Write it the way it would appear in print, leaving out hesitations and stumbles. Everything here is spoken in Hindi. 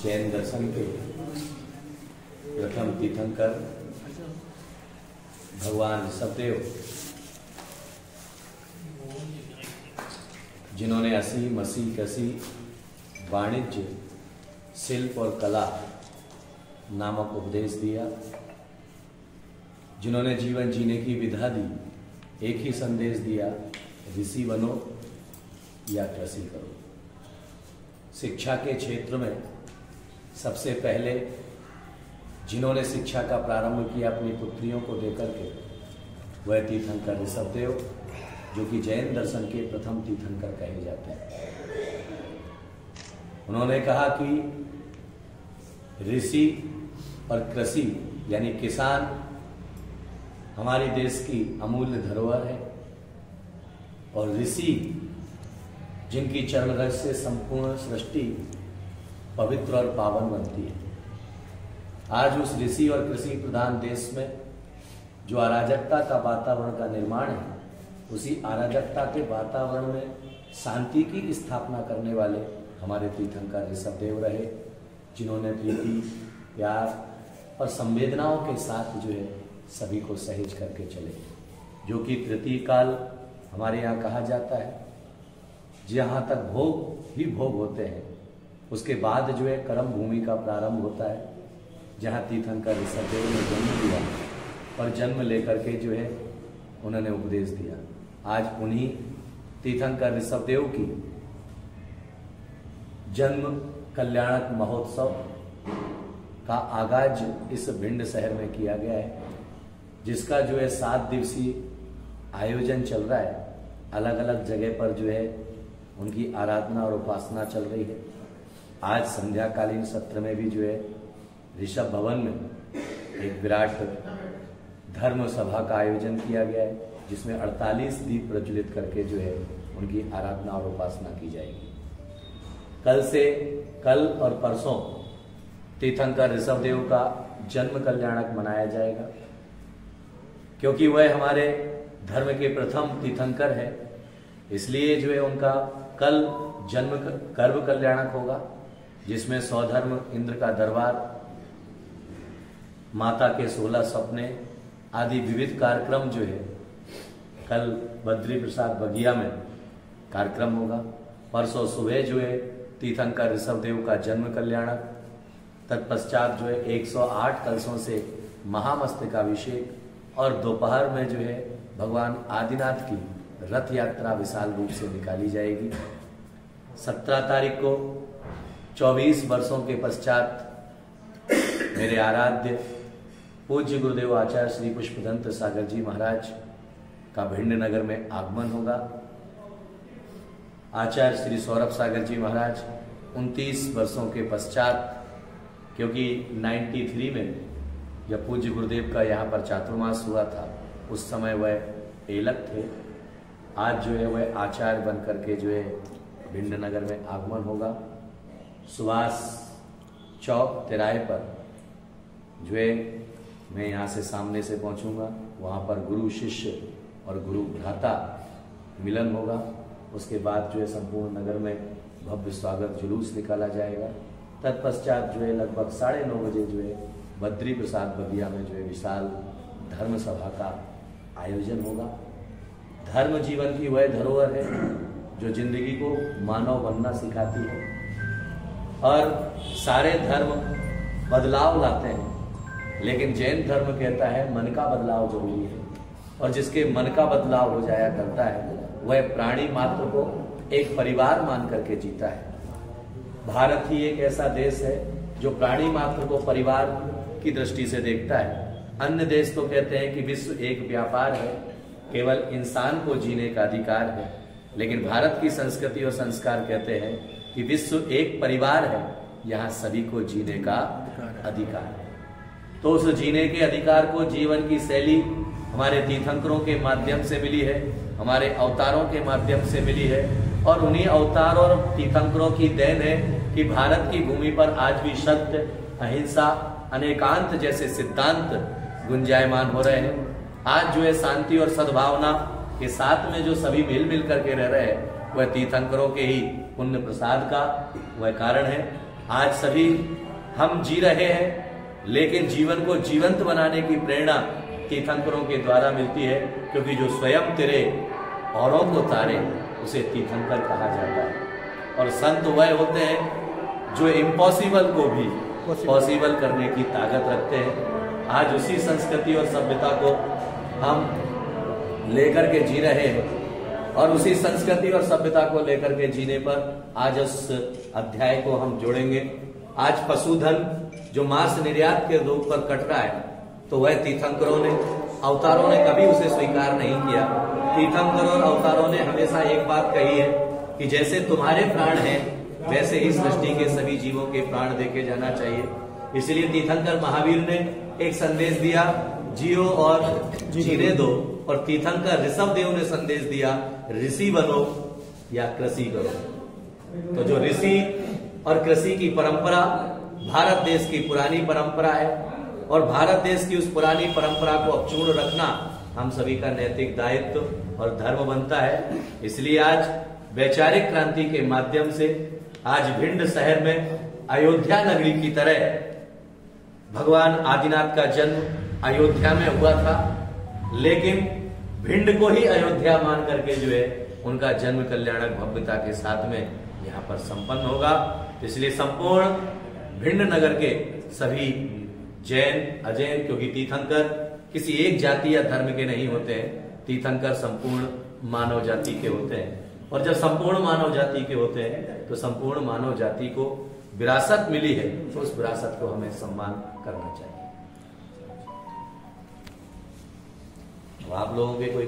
जैन दर्शन के प्रथम तीर्थंकर भगवान ऋषभदेव, जिन्होंने असी मसी कसी वाणिज्य, शिल्प और कला नामक उपदेश दिया, जिन्होंने जीवन जीने की विधा दी, एक ही संदेश दिया, ऋषि बनो या कृषि करो। शिक्षा के क्षेत्र में सबसे पहले जिन्होंने शिक्षा का प्रारंभ किया अपनी पुत्रियों को देकर के, वह तीर्थंकर ऋषभदेव, जो कि जैन दर्शन के प्रथम तीर्थंकर कहे जाते हैं। उन्होंने कहा कि ऋषि और कृषि यानी किसान हमारे देश की अमूल्य धरोहर है, और ऋषि जिनकी चरण रज से संपूर्ण सृष्टि पवित्र और पावन बनती है। आज उस ऋषि और कृषि प्रधान देश में जो अराजकता का वातावरण का निर्माण है, उसी अराजकता के वातावरण में शांति की स्थापना करने वाले हमारे तीर्थंकर ऋषभदेव रहे, जिन्होंने प्रीति, प्यार और संवेदनाओं के साथ जो है सभी को सहेज करके चले, जो कि तृतीय काल हमारे यहाँ कहा जाता है। जहाँ तक भोग ही भोग होते हैं, उसके बाद जो है कर्म भूमि का प्रारंभ होता है, जहाँ तीर्थंकर ऋषभदेव ने जन्म लिया और जन्म लेकर के जो है उन्होंने उपदेश दिया। आज उन्हीं तीर्थंकर ऋषभदेव की जन्म कल्याणक महोत्सव का आगाज इस भिंड शहर में किया गया है, जिसका जो है 7 दिवसीय आयोजन चल रहा है। अलग अलग जगह पर जो है उनकी आराधना और उपासना चल रही है। आज संध्याकालीन सत्र में भी जो है ऋषभ भवन में एक विराट धर्म सभा का आयोजन किया गया है, जिसमें 48 दीप प्रज्वलित करके जो है उनकी आराधना और उपासना की जाएगी। कल और परसों तीर्थंकर ऋषभदेव का जन्म कल्याणक मनाया जाएगा, क्योंकि वह हमारे धर्म के प्रथम तीर्थंकर है। इसलिए जो है उनका कल जन्म गर्भ कल्याणक होगा, जिसमें स्वधर्म, इंद्र का दरबार, माता के 16 सपने आदि विविध कार्यक्रम जो है कल बद्री प्रसाद बगिया में कार्यक्रम होगा। परसों सुबह जो है तीर्थंकर ऋषभदेव का जन्म कल्याणक, तत्पश्चात जो है 108 कलशों से महामस्तकाभिषेक, और दोपहर में जो है भगवान आदिनाथ की रथ यात्रा विशाल रूप से निकाली जाएगी। 17 तारीख को 24 वर्षों के पश्चात मेरे आराध्य पूज्य गुरुदेव आचार्य श्री पुष्पदंत सागर जी महाराज का भिंड नगर में आगमन होगा। आचार्य श्री सौरभ सागर जी महाराज 29 वर्षों के पश्चात, क्योंकि 93 में जब पूज्य गुरुदेव का यहाँ पर चातुर्मास हुआ था, उस समय वह एलक थे। आज जो है वह आचार्य बन करके जो है भिंड नगर में आगमन होगा। सुभाष चौक तिराहे पर जो है मैं यहाँ से सामने से पहुँचूँगा, वहाँ पर गुरु शिष्य और गुरु भ्राता मिलन होगा। उसके बाद जो है संपूर्ण नगर में भव्य स्वागत जुलूस निकाला जाएगा। तत्पश्चात जो है लगभग 9:30 बजे जो है बद्री प्रसाद बगिया में जो है विशाल धर्म सभा का आयोजन होगा। धर्म जीवन की वह धरोहर है जो जिंदगी को मानव बनना सिखाती है, और सारे धर्म बदलाव लाते हैं, लेकिन जैन धर्म कहता है मन का बदलाव जरूरी है, और जिसके मन का बदलाव हो जाया करता है वह प्राणी मात्र को एक परिवार मान करके जीता है। भारत ही एक ऐसा देश है जो प्राणी मात्र को परिवार की दृष्टि से देखता है। अन्य देश तो कहते हैं कि विश्व एक व्यापार है, केवल इंसान को जीने का अधिकार है, लेकिन भारत की संस्कृति और संस्कार कहते हैं कि विश्व एक परिवार है, यहाँ सभी को जीने का अधिकार है। तो उस जीने के अधिकार को जीवन की शैली हमारे तीर्थंकरों के माध्यम से मिली है, हमारे अवतारों के माध्यम से मिली है, और उन्हीं अवतारों और तीर्थंकरों की देन है कि भारत की भूमि पर आज भी सत्य, अहिंसा, अनेकांत जैसे सिद्धांत गुंजायमान हो रहे हैं। आज जो है शांति और सद्भावना के साथ में जो सभी मिल करके रह रहे हैं, वह तीर्थंकरों के ही पुण्य प्रसाद का वह कारण है। आज सभी हम जी रहे हैं, लेकिन जीवन को जीवंत बनाने की प्रेरणा तीर्थंकरों के द्वारा मिलती है, क्योंकि जो स्वयं तेरे औरों को तारे उसे तीर्थंकर कहा जाता है। और संत वह होते हैं जो इम्पॉसिबल को भी पॉसिबल करने की ताकत रखते हैं। आज उसी संस्कृति और सभ्यता को हम लेकर के जी रहे हैं, और उसी संस्कृति और सभ्यता को लेकर के जीने पर आज उस अध्याय को हम जोड़ेंगे। आज पशुधन जो मांस निर्यात के रूप पर कट रहा है, तो वह तीर्थंकरों ने, अवतारों ने कभी उसे स्वीकार नहीं किया। तीर्थंकर और अवतारों ने हमेशा एक बात कही है कि जैसे तुम्हारे प्राण हैं, वैसे ही सृष्टि के सभी जीवों के प्राण देके जाना चाहिए। इसलिए तीर्थंकर महावीर ने एक संदेश दिया, जियो और जीने दो। और तीर्थंकर ऋषभदेव ने संदेश दिया, ऋषि बनो या कृषि करो। तो जो ऋषि और कृषि की परंपरा भारत देश की पुरानी परंपरा है, और भारत देश की उस पुरानी परंपरा को अक्षुण्ण रखना हम सभी का नैतिक दायित्व और धर्म बनता है। इसलिए आज वैचारिक क्रांति के माध्यम से आज भिंड शहर में अयोध्या नगरी की तरह भगवान आदिनाथ का जन्म अयोध्या में हुआ था, लेकिन भिंड को ही अयोध्या मान करके जो है उनका जन्म कल्याणक भव्यता के साथ में यहाँ पर संपन्न होगा। इसलिए संपूर्ण भिंड नगर के सभी जैन, अजैन, क्योंकि तीर्थंकर किसी एक जाति या धर्म के नहीं होते हैं, तीर्थंकर संपूर्ण मानव जाति के होते हैं। और जब संपूर्ण मानव जाति के होते हैं तो संपूर्ण मानव जाति को विरासत मिली है, तो उस विरासत को हमें सम्मान करना चाहिए। आप लोगों के कोई